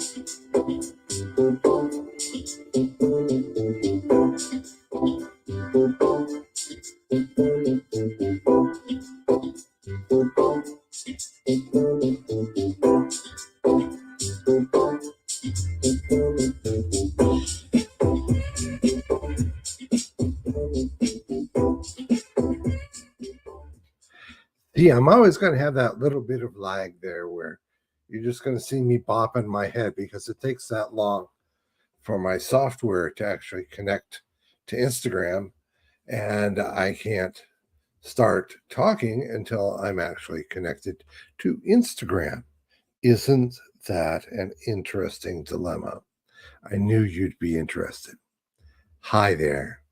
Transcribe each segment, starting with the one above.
Yeah, I'm always going to have that little bit of lag there where you're just going to see me bopping my head because it takes that long for my software to actually connect to Instagram, and I can't start talking until I'm actually connected to Instagram. Isn't that an interesting dilemma? I knew you'd be interested. Hi there.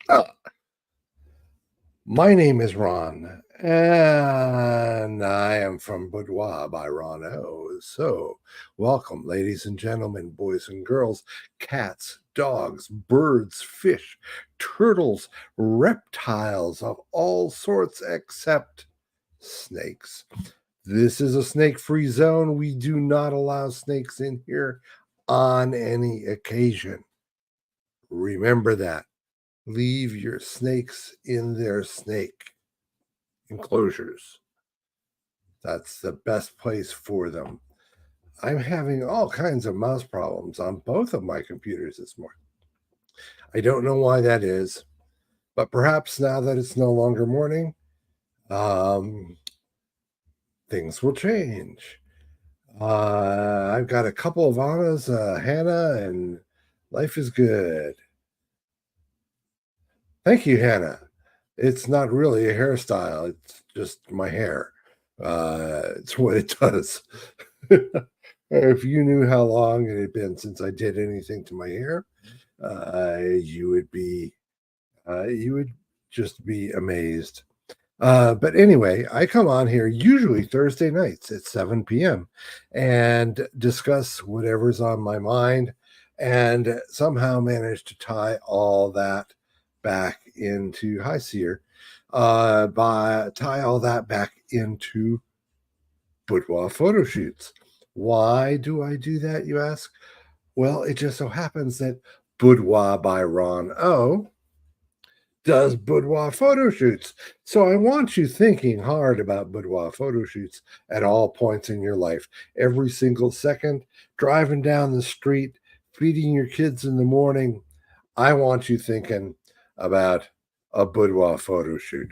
My name is Ron, and I am from Boudoir by Ron O. So, welcome, ladies and gentlemen, boys and girls, cats, dogs, birds, fish, turtles, reptiles of all sorts except snakes. This is a snake free zone. We do not allow snakes in here on any occasion. Remember that. Leave your snakes in their snake enclosures. That's the best place for them. I'm having all kinds of mouse problems on both of my computers this morning. I don't know why that is, but perhaps now that it's no longer morning, things will change. I've got a couple of Annas, Hannah, and life is good. Thank you, Hannah. It's not really a hairstyle, it's just my hair. It's what it does. If you knew how long it had been since I did anything to my hair, you would just be amazed. But anyway, I come on here usually Thursday nights at 7 p.m. and discuss whatever's on my mind and somehow manage to tie all that back into High Seer, tie all that back into boudoir photo shoots. Why do I do that, you ask? Well, it just so happens that Boudoir by Ron O does boudoir photo shoots. So I want you thinking hard about boudoir photo shoots at all points in your life. Every single second, driving down the street, feeding your kids in the morning, I want you thinking about a boudoir photo shoot.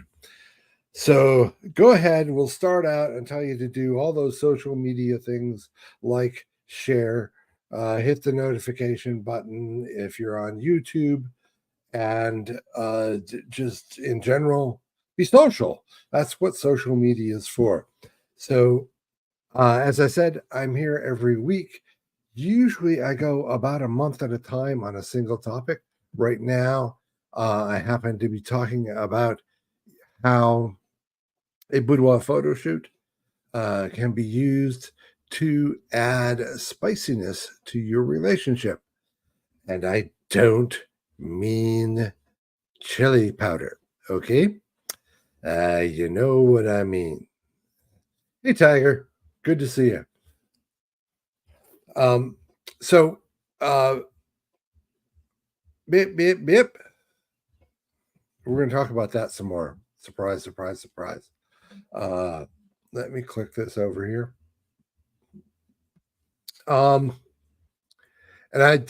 So go ahead. We'll start out and tell you to do all those social media things like share, hit the notification button if you're on YouTube, and just in general, be social. That's what social media is for. So, as I said, I'm here every week. Usually, I go about a month at a time on a single topic. Right now, I happen to be talking about how a boudoir photo shoot can be used to add spiciness to your relationship. And I don't mean chili powder, okay? You know what I mean. Hey, Tiger, good to see you. Um, so, bip, bip, bip. We're going to talk about that some more. Surprise, surprise, surprise. Let me click this over here. And I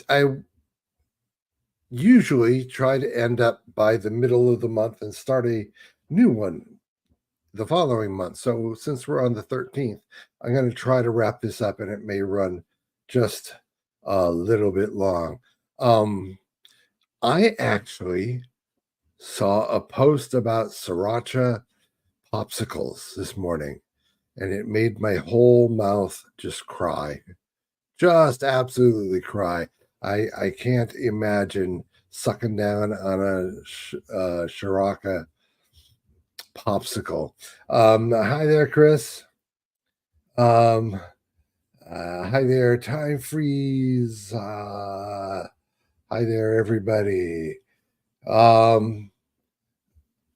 usually try to end up by the middle of the month and start a new one the following month. So since we're on the 13th, I'm going to try to wrap this up, and it may run just a little bit long. I actually saw a post about sriracha popsicles this morning, and it made my whole mouth just cry. Just absolutely cry. I can't imagine sucking down on a sriracha popsicle. Hi there, Chris. Hi there, Time Freeze. Hi there, everybody.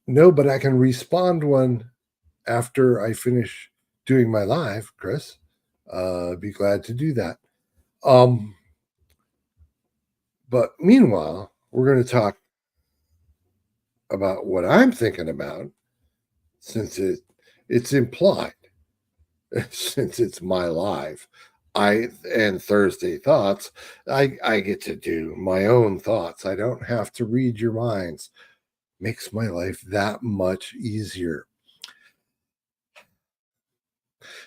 No, but I can respond one after I finish doing my live, Chris. Be glad to do that. But meanwhile, we're going to talk about what I'm thinking about since it's implied, since it's my live. I and Thursday thoughts, I get to do my own thoughts. I don't have to read your minds. Makes my life that much easier.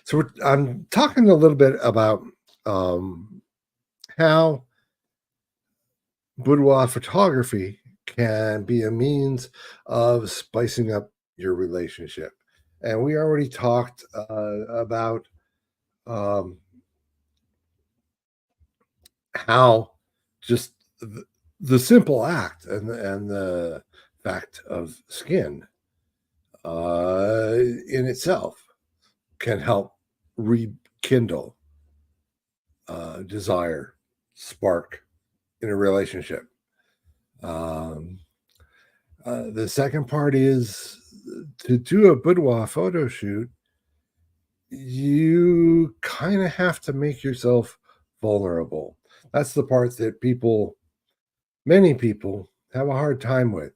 So I'm talking a little bit about how boudoir photography can be a means of spicing up your relationship. And we already talked about um, how just the simple act and the fact of skin in itself can help rekindle desire, spark in a relationship. Um, the second part is to do a boudoir photo shoot, you kind of have to make yourself vulnerable. That's the part that many people, have a hard time with,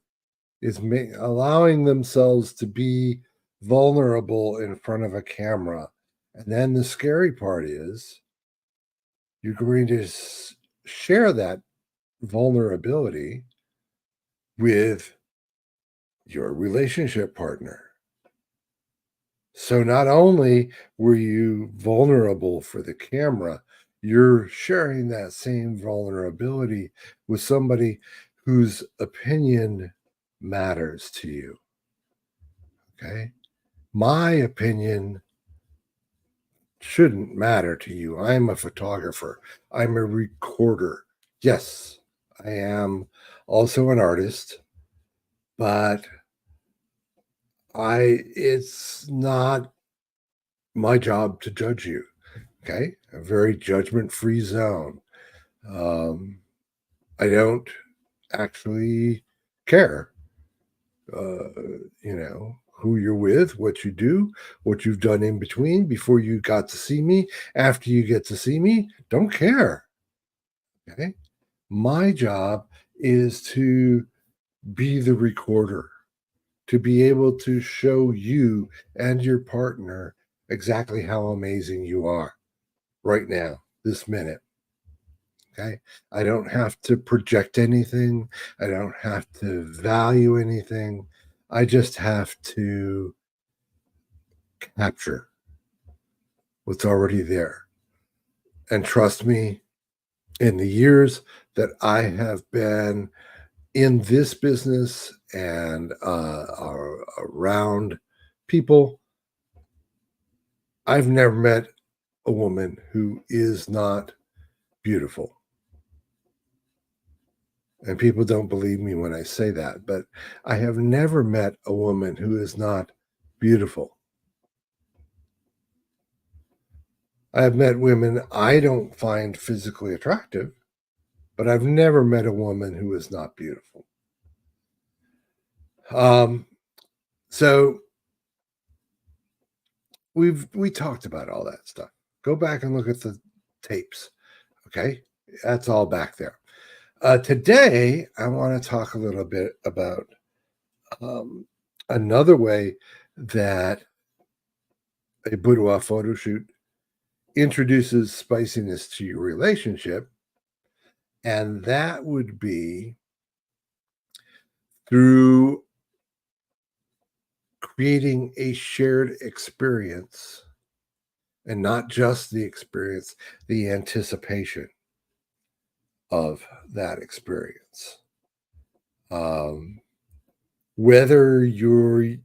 is allowing themselves to be vulnerable in front of a camera. And then the scary part is you're going to share that vulnerability with your relationship partner. So not only were you vulnerable for the camera, you're sharing that same vulnerability with somebody whose opinion matters to you. Okay. My opinion shouldn't matter to you. I'm a photographer, I'm a recorder. Yes, I am also an artist, but it's not my job to judge you. Okay. A very judgment free zone. Um, I don't actually care, uh, who you're with, what you do, what you've done in between before you got to see me, after you get to see me. Don't care. Okay. My job is to be the recorder, to be able to show you and your partner exactly how amazing you are right now, this minute. Okay. I don't have to project anything. I don't have to value anything. I just have to capture what's already there. And trust me, in the years that I have been in this business and around people, I've never met a woman who is not beautiful. And people don't believe me when I say that, but I have never met a woman who is not beautiful. I have met women I don't find physically attractive, but I've never met a woman who is not beautiful. Um, so we talked about all that stuff. Go back and look at the tapes. Okay, that's all back there. Today, I want to talk a little bit about um, another way that a boudoir photo shoot introduces spiciness to your relationship, and that would be through creating a shared experience, and not just the experience, the anticipation of that experience. Um, whether you're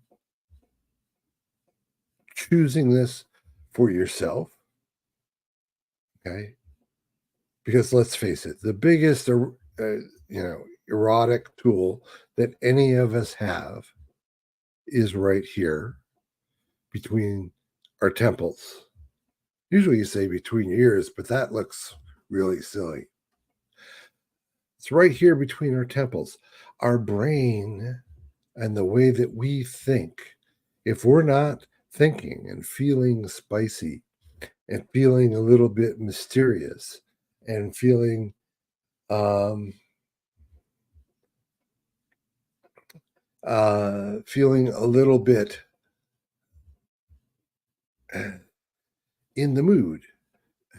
choosing this for yourself, okay, because let's face it, the biggest erotic tool that any of us have is right here between our temples. Usually you say between your ears, but that looks really silly. It's right here between our temples. Our brain and the way that we think, if we're not thinking and feeling spicy and feeling a little bit mysterious and feeling feeling a little bit in the mood,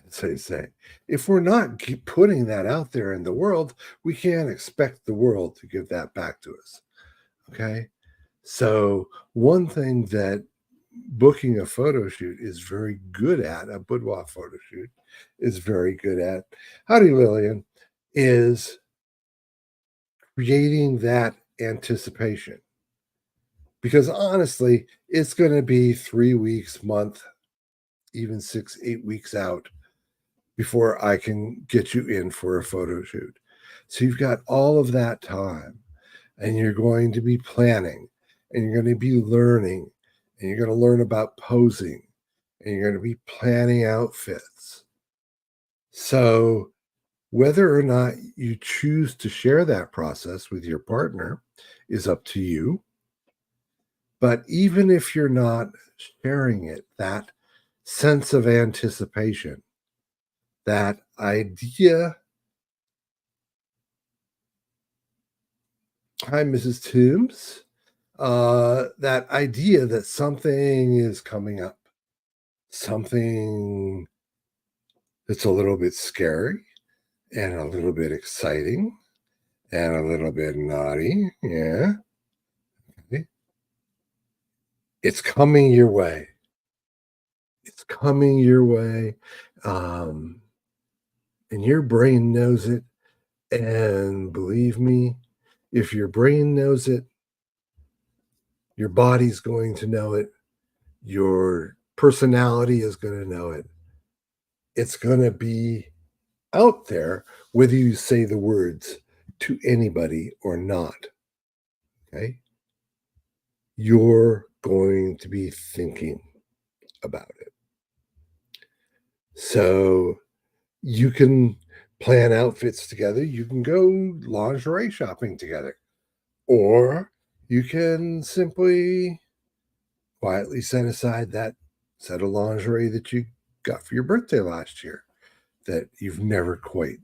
as they say. If we're not keep putting that out there in the world, we can't expect the world to give that back to us. Okay. So, one thing that booking a photo shoot is very good at, a boudoir photo shoot is very good at, howdy Lillian, is creating that anticipation. Because honestly, it's going to be 3 weeks, month, even 6, 8 weeks out before I can get you in for a photo shoot. So you've got all of that time, and you're going to be planning, and you're going to be learning, and you're going to learn about posing, and you're going to be planning outfits. So whether or not you choose to share that process with your partner is up to you. But even if you're not sharing it, that sense of anticipation, that idea. Hi, Mrs. Toombs. That idea that something is coming up, something that's a little bit scary and a little bit exciting and a little bit naughty. Yeah. It's coming your way. It's coming your way. Um, and your brain knows it. And believe me, if your brain knows it, your body's going to know it. Your personality is going to know it. It's going to be out there, whether you say the words to anybody or not. Okay. You're going to be thinking about it. So you can plan outfits together. You can go lingerie shopping together, or you can simply quietly set aside that set of lingerie that you got for your birthday last year that you've never quite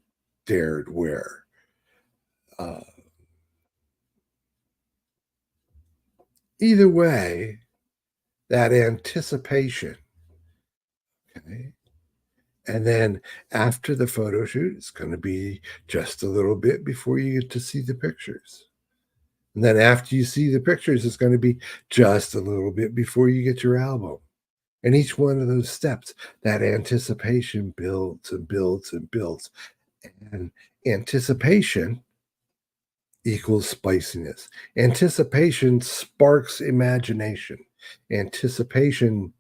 dared wear. Uh, Either way, that anticipation, okay? And then after the photo shoot, it's going to be just a little bit before you get to see the pictures. And then after you see the pictures, it's going to be just a little bit before you get your album. And each one of those steps, that anticipation builds and builds and builds. And anticipation equals spiciness. Anticipation sparks imagination. Anticipation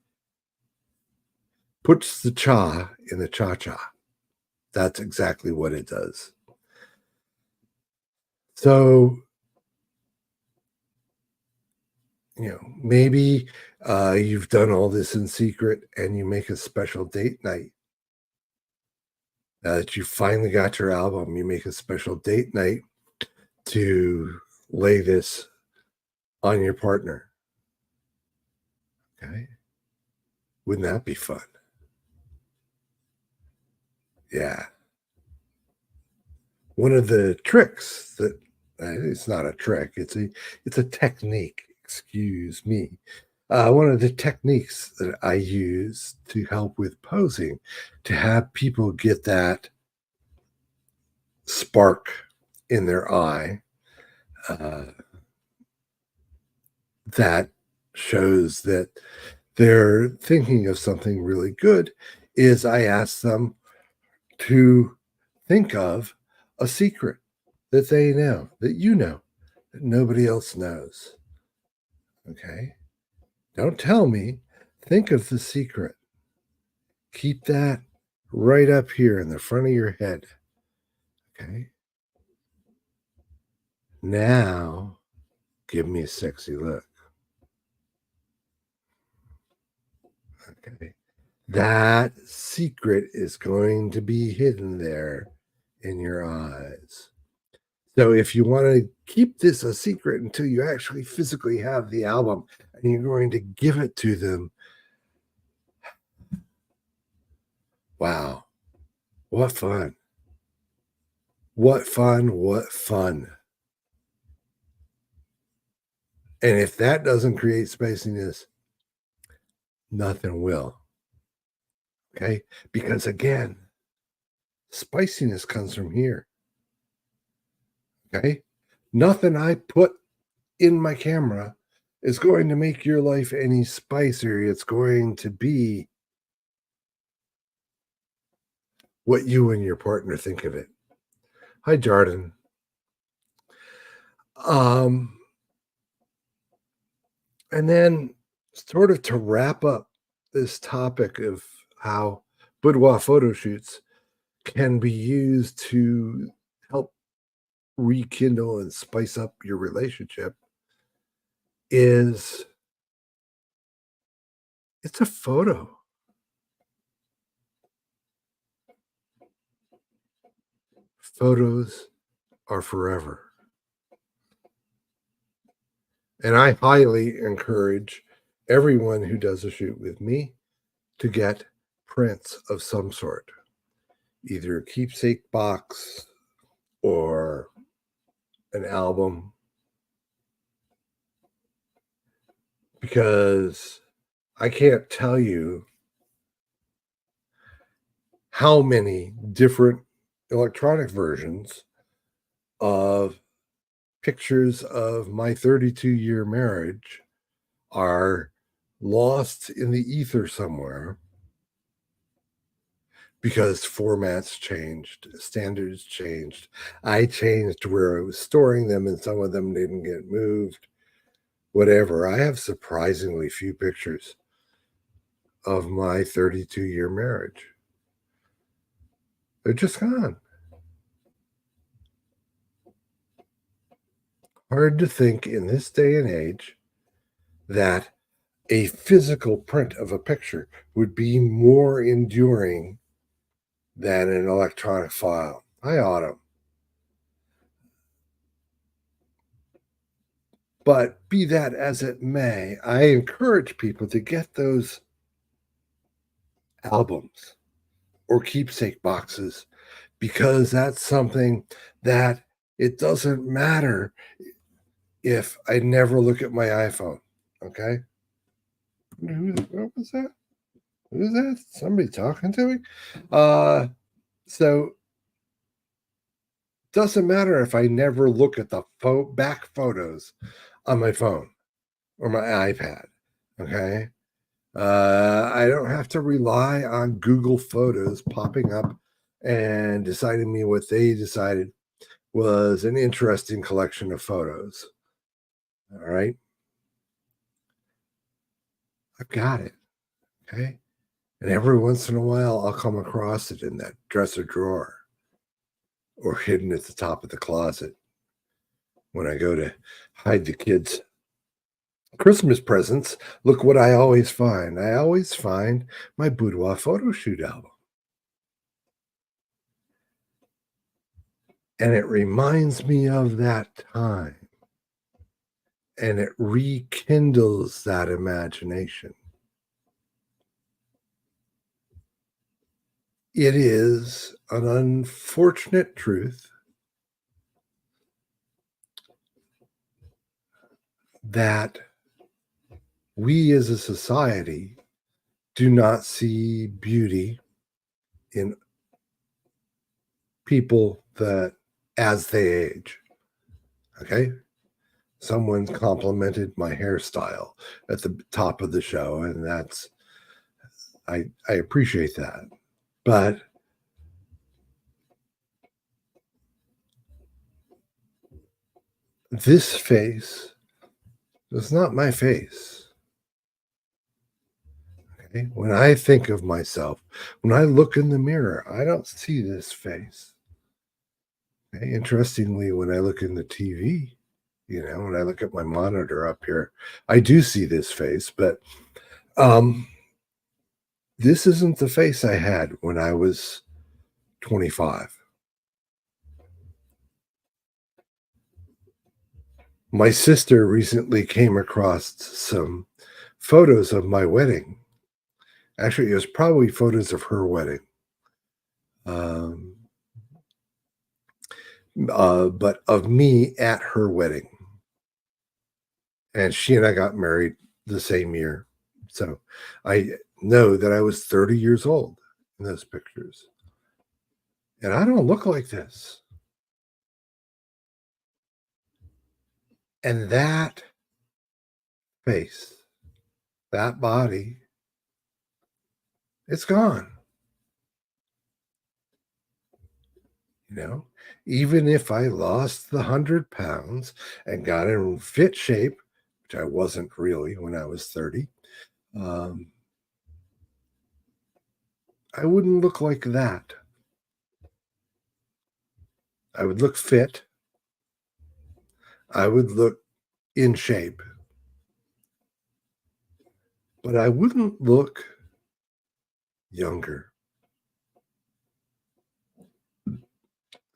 puts the cha in the cha cha. That's exactly what it does. So, maybe you've done all this in secret and you make a special date night. Now that you finally got your album, you make a special date night to lay this on your partner. Okay. Wouldn't that be fun? Yeah. One of the tricks that it's not a trick, it's a technique, excuse me. One of the techniques that I use to help with posing to have people get that spark in their eye uh, that shows that they're thinking of something really good is I ask them to think of a secret that they know, that you know, that nobody else knows. Okay. Don't tell me. Think of the secret. Keep that right up here in the front of your head. Okay. Now, give me a sexy look. Okay. That secret is going to be hidden there in your eyes. So if you want to keep this a secret until you actually physically have the album and you're going to give it to them, wow, what fun. What fun, what fun. And if that doesn't create spiciness, nothing will. Okay. Because again, spiciness comes from here. Okay. Nothing I put in my camera is going to make your life any spicier. It's going to be what you and your partner think of it. Hi, Jordan. Um, and then sort of to wrap up this topic of how boudoir photo shoots can be used to help rekindle and spice up your relationship is it's a photo. Photos are forever. And I highly encourage everyone who does a shoot with me to get prints of some sort, either a keepsake box or an album, because I can't tell you how many different electronic versions of pictures of my 32-year marriage are lost in the ether somewhere because formats changed, standards changed. I changed where I was storing them, and some of them didn't get moved. Whatever. I have surprisingly few pictures of my 32-year marriage. They're just gone. Hard to think in this day and age that a physical print of a picture would be more enduring than an electronic file. Hi, Autumn. But be that as it may, I encourage people to get those albums or keepsake boxes because that's something that it doesn't matter if I never look at my iPhone. Okay. What was that? Who's that? Somebody talking to me? So doesn't matter if I never look at the back photos on my phone or my iPad. Okay. I don't have to rely on Google Photos popping up and deciding me what they decided was an interesting collection of photos. All right. I've got it. Okay. And every once in a while, I'll come across it in that dresser drawer or hidden at the top of the closet when I go to hide the kids' Christmas presents. Look what I always find. I always find my boudoir photo shoot album. And it reminds me of that time. And it rekindles that imagination. It is an unfortunate truth that we as a society do not see beauty in people that as they age. Okay. Someone complimented my hairstyle at the top of the show, and that's I appreciate that. But this face is not my face. Okay? When I think of myself, when I look in the mirror, I don't see this face. Okay? Interestingly, when I look in the TV, when I look at my monitor up here, I do see this face, but um, this isn't the face I had when I was 25. My sister recently came across some photos of my wedding. Actually, it was probably photos of her wedding. Um, but of me at her wedding. and she and I got married the same year. So I know that I was 30 years old in those pictures. And I don't look like this. And that face, that body, it's gone. You know, even if I lost the 100 pounds and got in fit shape, which I wasn't really when I was 30, um, I wouldn't look like that. I would look fit. I would look in shape, but I wouldn't look younger.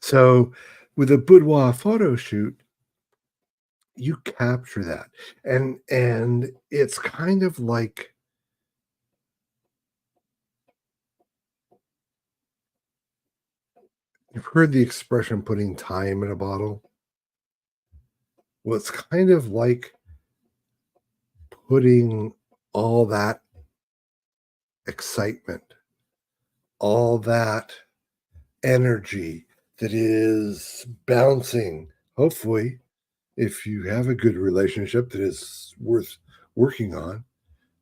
So with a boudoir photo shoot, you capture that. And it's kind of like you've heard the expression putting time in a bottle. Well, it's kind of like putting all that excitement, all that energy that is bouncing, hopefully, if you have a good relationship that is worth working on,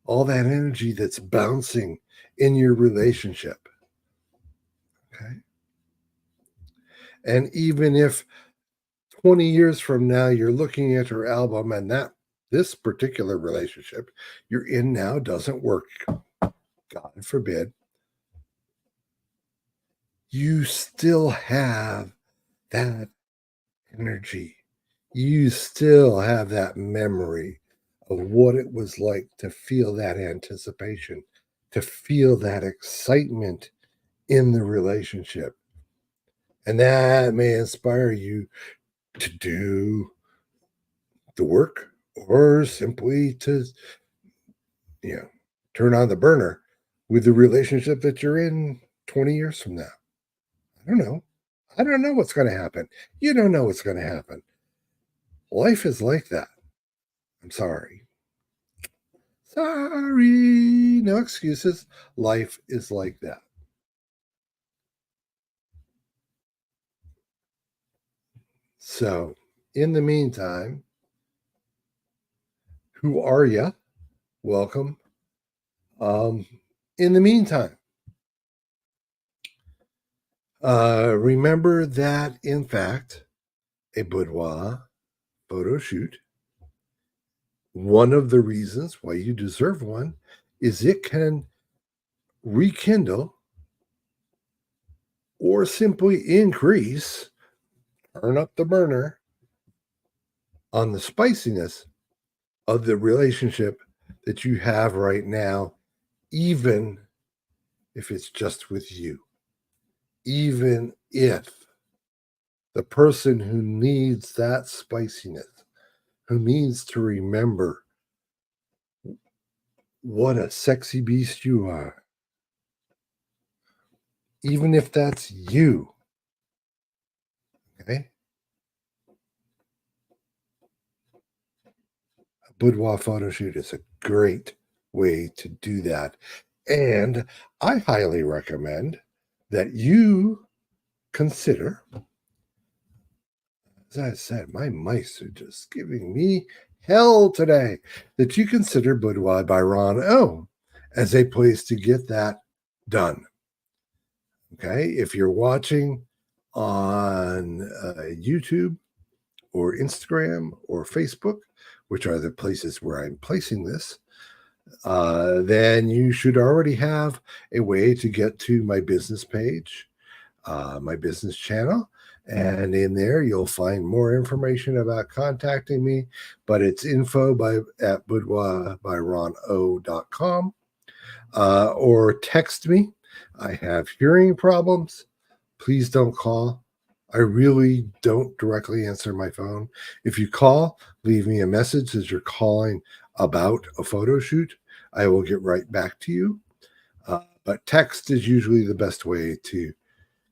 all that energy that's bouncing in your relationship. Okay. And even if 20 years from now you're looking at her album and that this particular relationship you're in now doesn't work, God forbid, you still have that energy. You still have that memory of what it was like to feel that anticipation, to feel that excitement in the relationship. And that may inspire you to do the work or simply to, you know, turn on the burner with the relationship that you're in 20 years from now. I don't know. I don't know what's going to happen. You don't know what's going to happen. Life is like that. I'm sorry. Sorry. No excuses. Life is like that. So, in the meantime, who are you? Welcome. Um, in the meantime, remember that, in fact, a boudoir photo shoot, one of the reasons why you deserve one is it can rekindle or simply increase, turn up the burner on the spiciness of the relationship that you have right now, even if it's just with you, even if the person who needs that spiciness, who needs to remember what a sexy beast you are, even if that's you, okay? A boudoir photo shoot is a great way to do that. And I highly recommend that you consider, as I said, my mice are just giving me hell today, that you consider Boudoir by Ron O as a place to get that done. Okay. If you're watching on YouTube or Instagram or Facebook, which are the places where I'm placing this, then you should already have a way to get to my business page, my business channel. And in there, you'll find more information about contacting me. But it's info at boudoirbyrono.com, or text me. I have hearing problems. Please don't call. I really don't directly answer my phone. If you call, leave me a message as you're calling about a photo shoot. I will get right back to you. But text is usually the best way to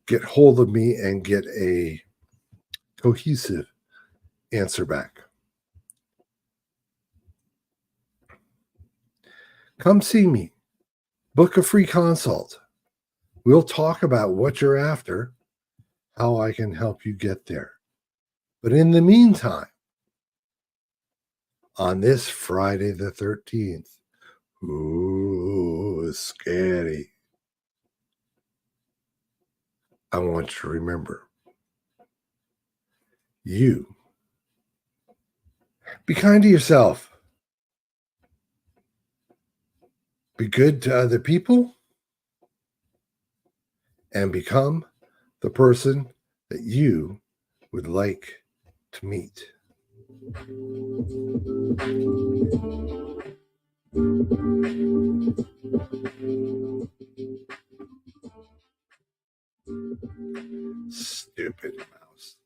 get hold of me and get a cohesive answer back. Come see me. Book a free consult. We'll talk about what you're after, how I can help you get there. But in the meantime, on this Friday the 13th, ooh, scary, I want you to remember, you be kind to yourself. Be good to other people and become the person that you would like to meet. Stupid mouse.